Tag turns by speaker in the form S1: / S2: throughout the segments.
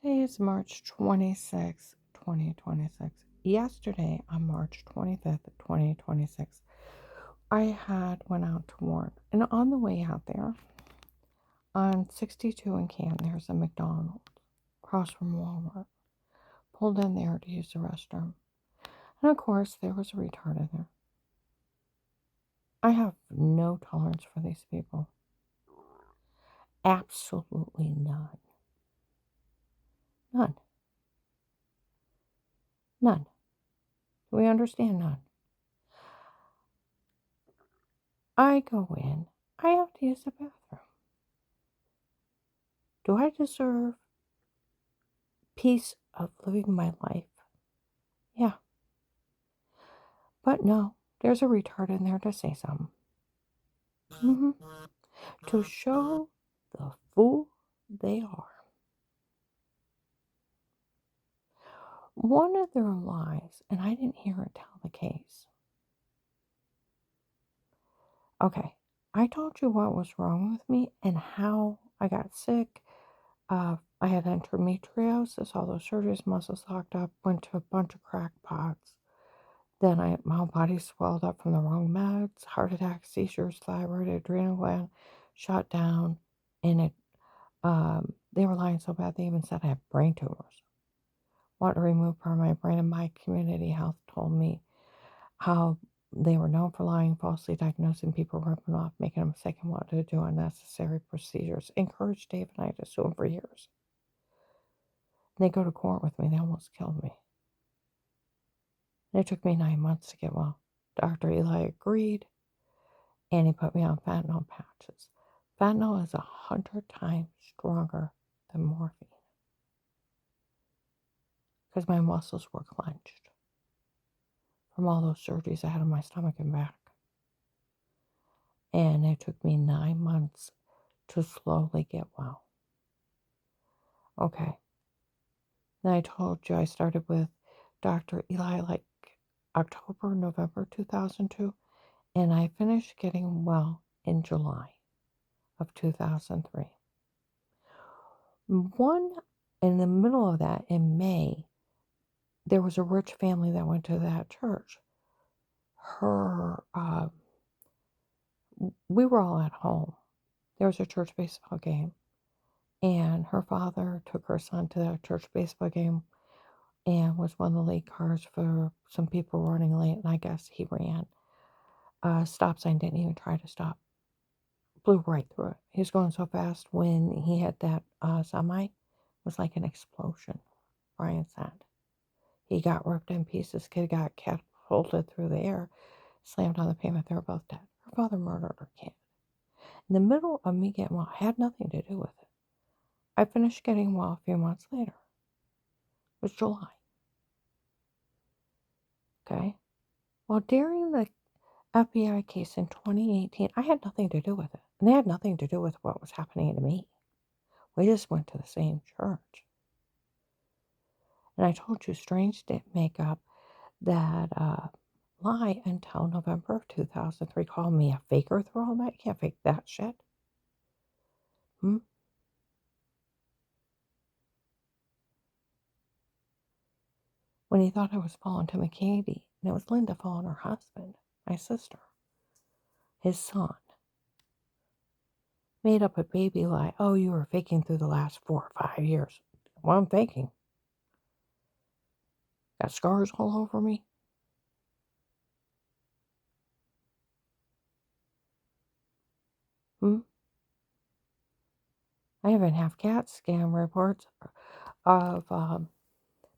S1: Today is March 26th, 2026. Yesterday, on March 25th, 2026, I had went out to work. And on the way out there, on 62 in Canton, there's a McDonald's across from Walmart. Pulled in there to use the restroom. And of course, there was a retard in there. I have no tolerance for these people. Absolutely none. None. None. Do we understand? None. I go in. I have to use the bathroom. Do I deserve peace of living my life? Yeah. But no, there's a retard in there to say something. hmm To show the fool they are. One of their lies, and I didn't hear it tell the case. Okay, I told you what was wrong with me and how I got sick. I had endometriosis, all those surgeries, muscles locked up, went to a bunch of crackpots. Then my whole body swelled up from the wrong meds, heart attack, seizures, thyroid, adrenal gland shut down, and they were lying so bad they even said I had brain tumors. Want to remove part of my brain, and my community health told me how they were known for lying, falsely diagnosing people, ripping off, making them sick, and wanted to do unnecessary procedures. Encouraged Dave and I to sue them for years. And they go to court with me. They almost killed me. And it took me 9 months to get well. Dr. Eli agreed, and he put me on fentanyl patches. Fentanyl is 100 times stronger than morphine because my muscles were clenched from all those surgeries I had on my stomach and back. And it took me 9 months to slowly get well. Okay. Then I told you I started with Dr. Eli like October, November 2002, and I finished getting well in July of 2003. One in the middle of that, in May, there was a rich family that went to that church. We were all at home. There was a church baseball game, and her father took her son to that church baseball game and was one of the late cars for some people running late, and I guess he ran. Stop sign, didn't even try to stop. Blew right through it. He was going so fast when he hit that semi. It was like an explosion, Brian said. He got ripped in pieces. Kid got catapulted through the air, slammed on the pavement. They were both dead. Her father murdered her kid. In the middle of me getting well, I had nothing to do with it. I finished getting well a few months later. It was July. Okay? Well, during the FBI case in 2018, I had nothing to do with it. And they had nothing to do with what was happening to me. We just went to the same church. And I told you, Strange didn't make up that lie until November of 2003. Called me a faker through all that. You can't fake that shit. When he thought I was falling to McCady, and it was Linda falling her husband, my sister, his son. Made up a baby lie. Oh, you were faking through the last 4 or 5 years. Well, I'm faking. Got scars all over me. I even have CAT scan reports of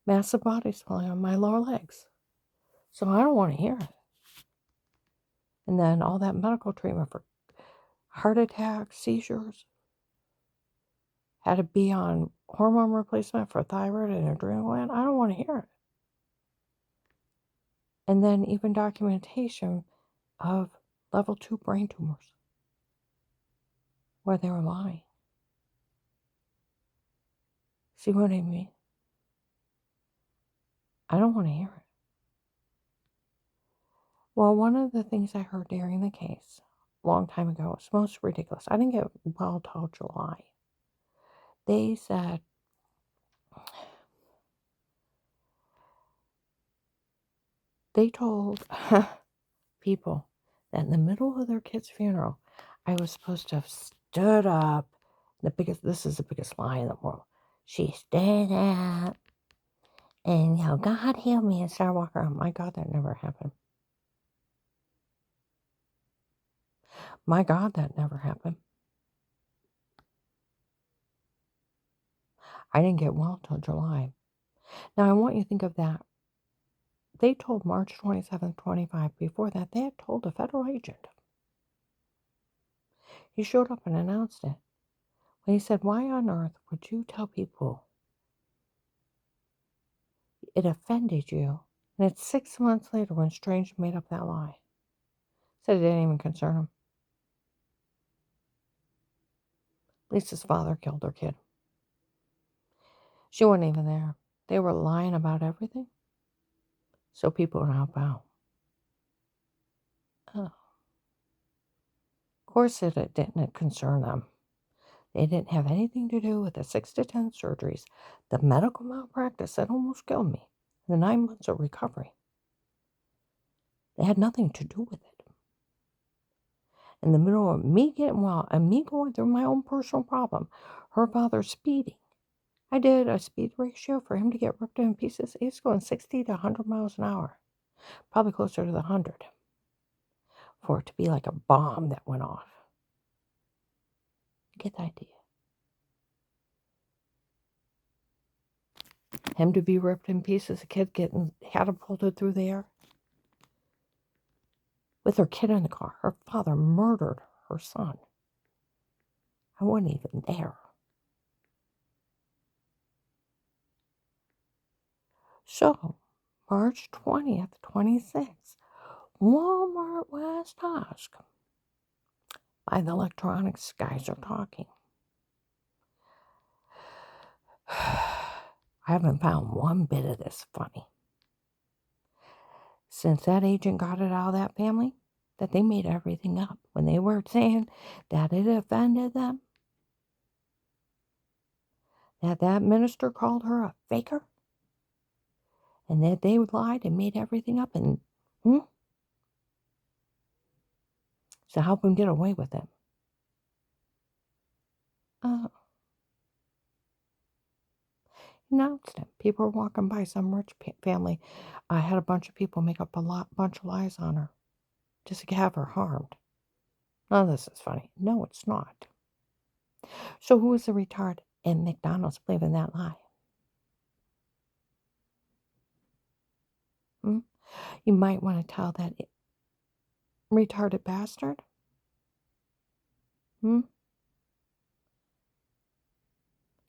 S1: massive body swelling on my lower legs. So I don't want to hear it. And then all that medical treatment for heart attacks, seizures. Had to be on hormone replacement for thyroid and adrenal gland. I don't want to hear it. And then even documentation of level 2 brain tumors where they were lying. See what I mean? I don't want to hear it. Well, one of the things I heard during the case a long time ago was most ridiculous. I didn't get well till July. They said They told people that in the middle of their kid's funeral, I was supposed to have stood up. This is the biggest lie in the world. She stood up and, God heal me and started walking around. My God, that never happened. My God, that never happened. I didn't get well till July. Now, I want you to think of that. They told March 27th, 25. Before that, they had told a federal agent. He showed up and announced it. When he said, why on earth would you tell people it offended you? And it's 6 months later when Strange made up that lie. Said it didn't even concern him. Lisa's father killed her kid. She wasn't even there. They were lying about everything. So people would help out. Oh. Of course it didn't concern them. They didn't have anything to do with the 6 to 10 surgeries, the medical malpractice that almost killed me, the 9 months of recovery. They had nothing to do with it. In the middle of me getting well and me going through my own personal problem, her father speeding. I did a speed ratio for him to get ripped in pieces. He was going 60 to 100 miles an hour, probably closer to the 100, for it to be like a bomb that went off. You get the idea. Him to be ripped in pieces, a kid getting catapulted through the air. With her kid in the car, her father murdered her son. I wasn't even there. So, March 20th, 26th, Walmart West Husk. By the electronics guys are talking. I haven't found one bit of this funny. Since that agent got it out of that family, that they made everything up. When they were saying that it offended them, that minister called her a faker, and that they lied and made everything up, and to help him get away with it. Announced it. People were walking by. Some rich family had a bunch of people make up bunch of lies on her just to have her harmed. None of this is funny. No, it's not. So who was the retard in McDonald's believing that lie? You might want to tell that retarded bastard.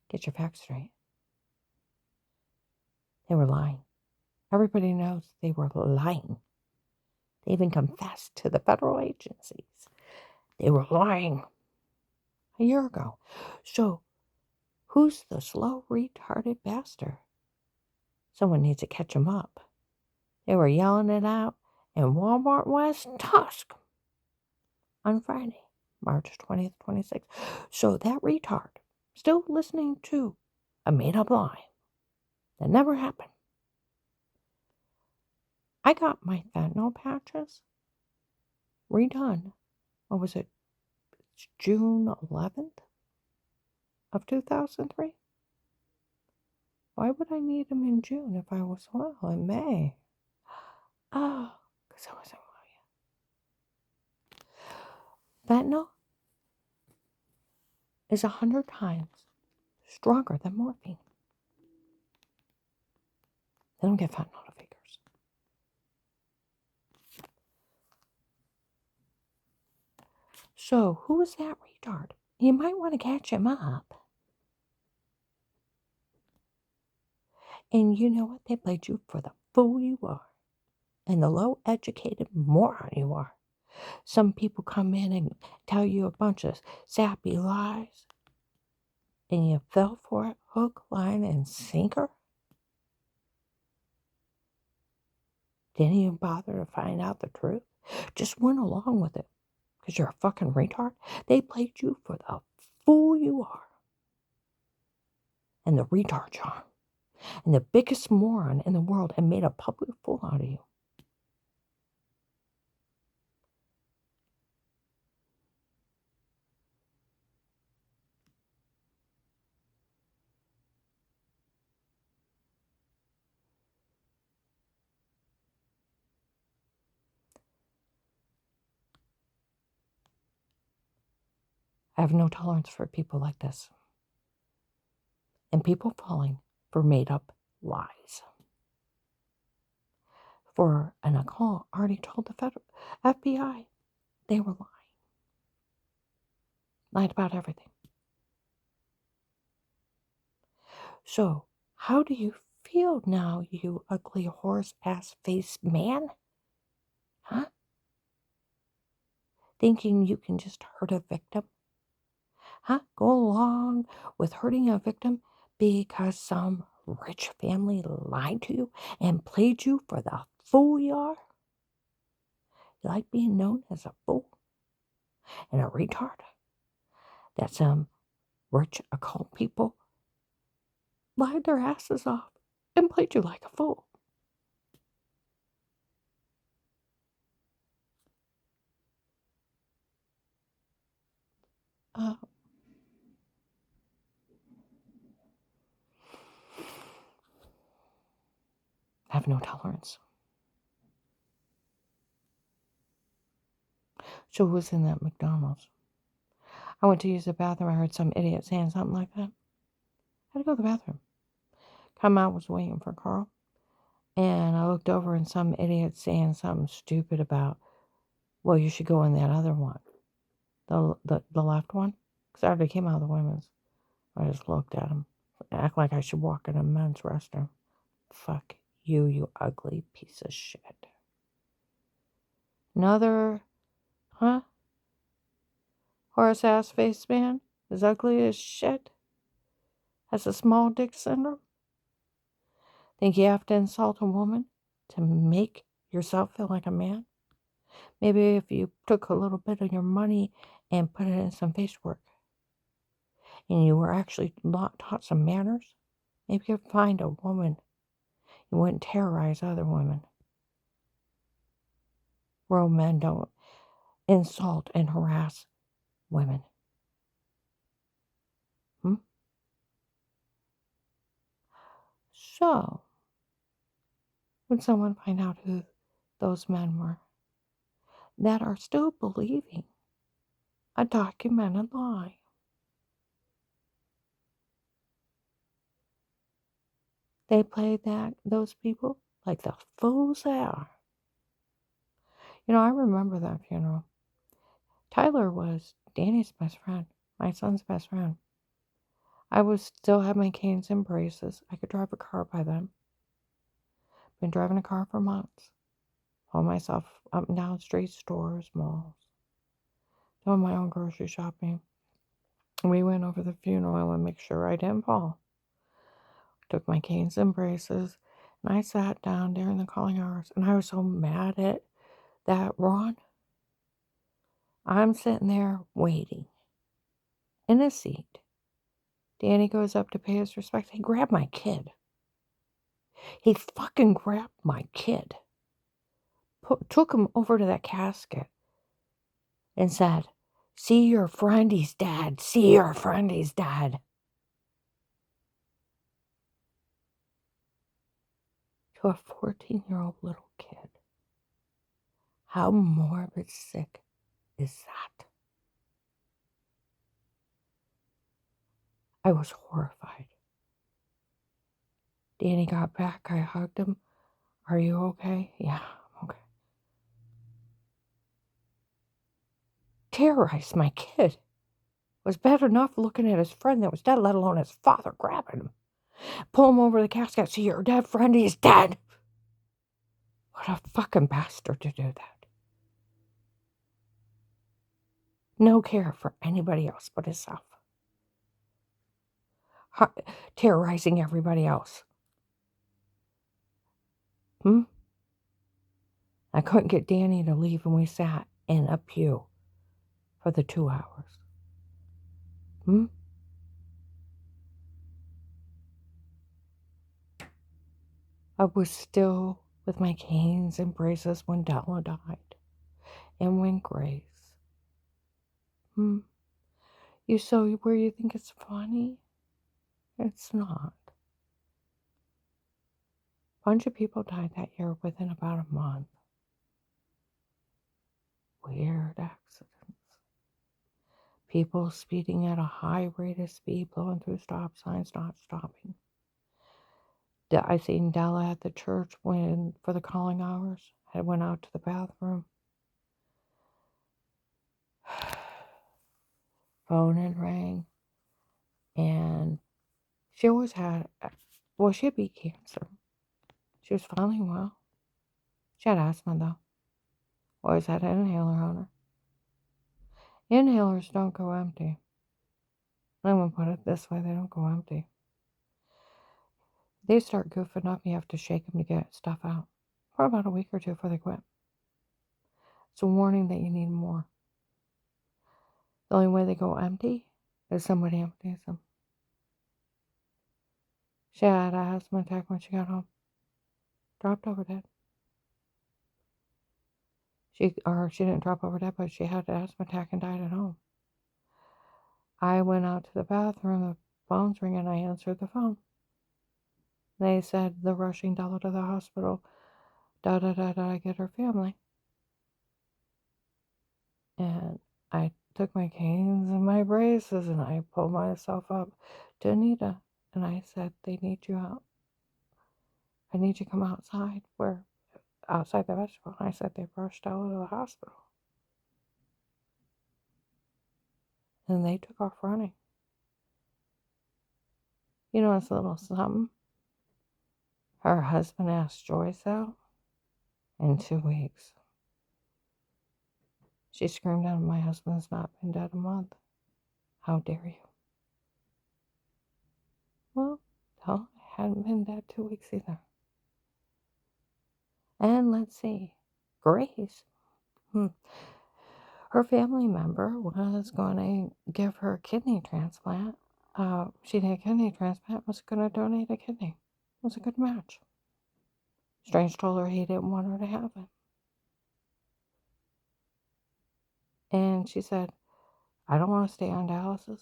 S1: Get your facts straight. They were lying. Everybody knows they were lying. They even confessed to the federal agencies. They were lying a year ago. So, who's the slow, retarded bastard? Someone needs to catch him up. They were yelling it out in Walmart West Tusk on Friday, March 20th, 26th. So that retard still listening to a made-up lie that never happened. I got my fentanyl patches redone. What was it? It's June 11th of 2003. Why would I need them in June if I was well in May? Oh, because I wasn't well yet. Fentanyl is 100 times stronger than morphine. They don't get fentanyl to figures. So, who is that retard? You might want to catch him up. And you know what? They played you for the fool you are and the low-educated moron you are. Some people come in and tell you a bunch of sappy lies, and you fell for it, hook, line, and sinker. Didn't even bother to find out the truth. Just went along with it because you're a fucking retard. They played you for the fool you are and the retard you are and the biggest moron in the world and made a public fool out of you. I have no tolerance for people like this and people falling for made up lies. For an Nicole already told the FBI they were lying. Lied about everything. So, how do you feel now, you ugly horse-ass-faced man? Huh? Thinking you can just hurt a victim? Huh? Go along with hurting a victim because some rich family lied to you and played you for the fool you are? You like being known as a fool and a retard? That some rich occult people lied their asses off and played you like a fool. I have no tolerance. So who was in that McDonald's? I went to use the bathroom. I heard some idiot saying something like that. I had to go to the bathroom. Come out, was waiting for Carl. And I looked over and some idiot saying something stupid about, well, you should go in that other one. The left one. Because I already came out of the women's. I just looked at him. Act like I should walk in a men's restroom. Fuck you, you ugly piece of shit. Another, huh? Horse-ass face man? As ugly as shit? Has a small dick syndrome? Think you have to insult a woman to make yourself feel like a man? Maybe if you took a little bit of your money and put it in some face work and you were actually taught some manners, maybe you'd find a woman. You wouldn't terrorize other women. Real men don't insult and harass women. So, when someone find out who those men were that are still believing a documented lie, they play those people like the fools they are. You know, I remember that funeral. Tyler was Danny's best friend, my son's best friend. I was still had my canes and braces. I could drive a car by then. Been driving a car for months. Haul myself up and down street stores, malls. Doing my own grocery shopping. We went over the funeral. I want to make sure I didn't fall. Took my canes and braces. And I sat down during the calling hours. And I was so mad at that Ron. I'm sitting there waiting in a seat. Danny goes up to pay his respects. He grabbed my kid. He fucking grabbed my kid. Took him over to that casket and said, "See your friend, he's dead. See your friend, he's dead." To a 14-year-old little kid. How morbid sick is that? I was horrified. Danny got back. I hugged him. "Are you okay?" "Yeah, I'm okay." Terrorized my kid. Was bad enough looking at his friend that was dead, let alone his father grabbing him. Pull him over the casket. "See your dead friend, he's dead." What a fucking bastard to do that. No care for anybody else but himself. Terrorizing everybody else. I couldn't get Danny to leave and we sat in a pew for the 2 hours. I was still with my canes and braces when Della died. And when Grace. You so where you think it's funny? It's not. A bunch of people died that year within about a month. Weird accidents. People speeding at a high rate of speed, blowing through stop signs, not stopping. I seen Della at the church when for the calling hours. I went out to the bathroom. Phone had rang, and she always had, well, she had beat cancer. She was finally well. She had asthma though. Always had an inhaler on her. Inhalers don't go empty. I'm gonna put it this way: they don't go empty. They start goofing up. You have to shake them to get stuff out for about a week or two before they quit. It's a warning that you need more. The only way they go empty is somebody empties them. She had an asthma attack when she got home. Dropped over dead. She didn't drop over dead, but she had an asthma attack and died at home. I went out to the bathroom, the phone's ringing, I answered the phone. They said they're rushing Della to the hospital. Get her family. And I took my canes and my braces and I pulled myself up to Anita and I said, they need you out. I need you to come outside. We're outside the vegetable. And I said, they rushed Della to the hospital. And they took off running. You know, it's a little something. Her husband asked Joyce out in 2 weeks. She screamed out, my husband's not been dead a month. How dare you? Well, Della hadn't been dead 2 weeks either. And let's see, Grace. Her family member was going to give her a kidney transplant. She did a kidney transplant, was going to donate a kidney. It was a good match. Strange told her he didn't want her to have it. And she said, I don't want to stay on dialysis.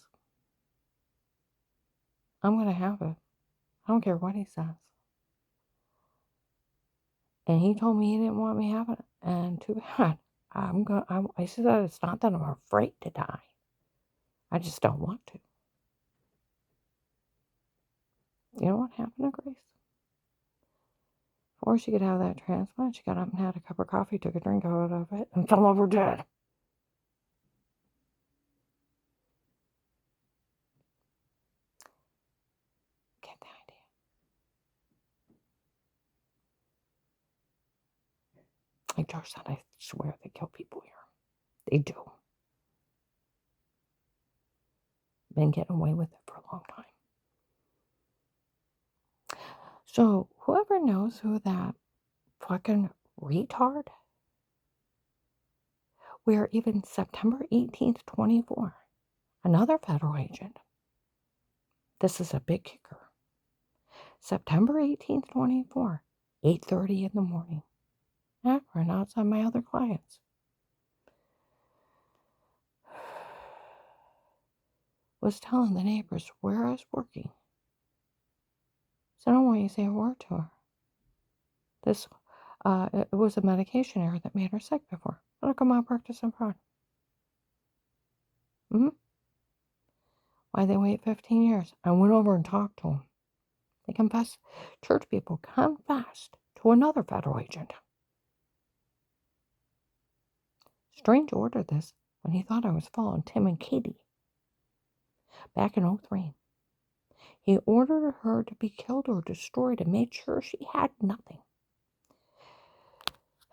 S1: I'm going to have it. I don't care what he says. And he told me he didn't want me having it. And too bad. I said that it's not that I'm afraid to die. I just don't want to. You know what happened to Grace? Before she could have that transplant, she got up and had a cup of coffee, took a drink out of it, and fell over dead. Get the idea. Like Josh said, I swear they kill people here. They do. Been getting away with it for a long time. So, whoever knows who that fucking retard, we are even September 18th, 24. Another federal agent. This is a big kicker. September 18th, 24, 8:30 in the morning. Akron, outside my other clients. Was telling the neighbors where I was working. So I don't want you to say a word to her. This, it was a medication error that made her sick before. Let her come out practice in fraud. Why they wait 15 years? I went over and talked to them. They confessed. Church people confessed to another federal agent. Strange ordered this when he thought I was following Tim and Katie. Back in 03. He ordered her to be killed or destroyed and made sure she had nothing.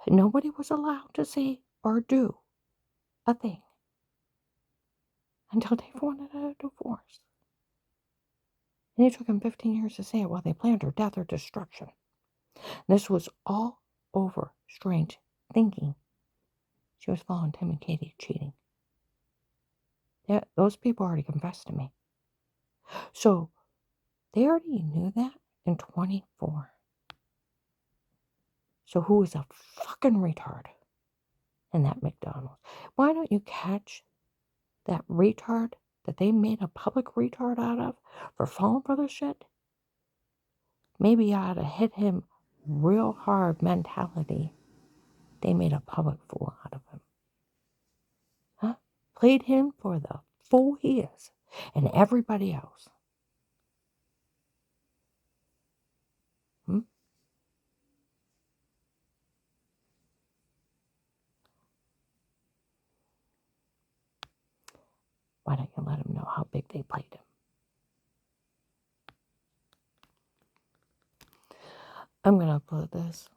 S1: Nobody was allowed to say or do a thing until Dave wanted a divorce. And it took him 15 years to say it while they planned her death or destruction. This was all over Strange thinking she was following Tim and Katie cheating. Yeah, those people already confessed to me. So they already knew that in 24. So who is a fucking retard in that McDonald's? Why don't you catch that retard that they made a public retard out of for falling for this shit? Maybe I ought to hit him real hard mentality. They made a public fool out of him. Huh? Played him for the fool he is. And everybody else. Hmm? Why don't you let him know how big they played him? I'm going to upload this.